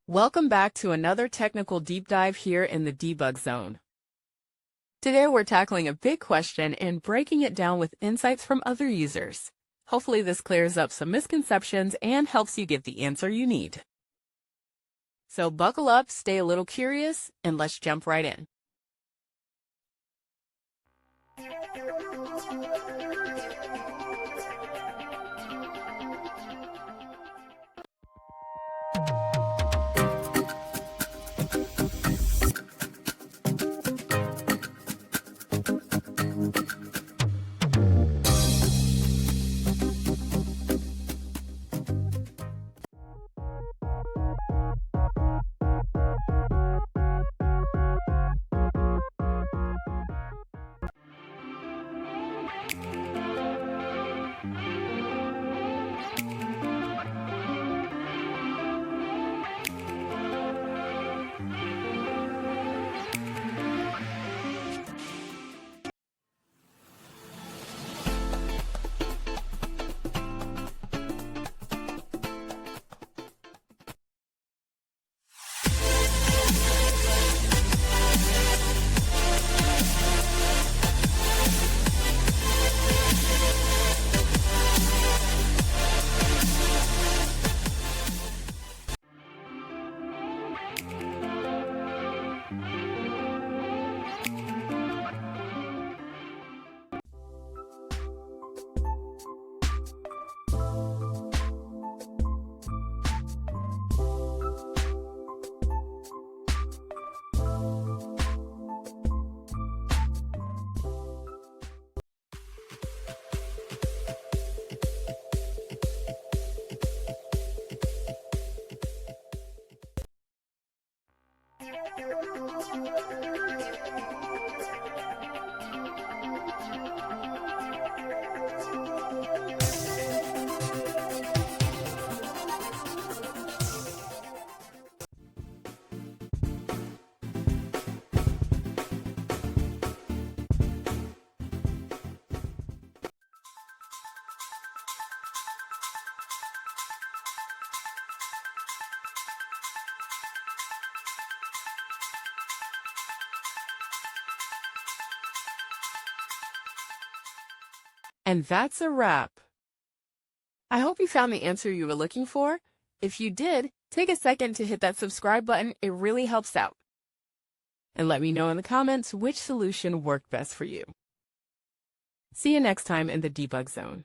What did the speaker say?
Welcome back to another technical deep dive here in the debug zone. Today we're tackling a big question and breaking it down with insights from other users. Hopefully this clears up some misconceptions and helps you get the answer you need. So buckle up, stay a little curious, and let's jump right in. And that's a wrap. I hope you found the answer you were looking for. If you did, take a second to hit that subscribe button. It really helps out. And let me know in the comments which solution worked best for you. See you next time in the debug zone.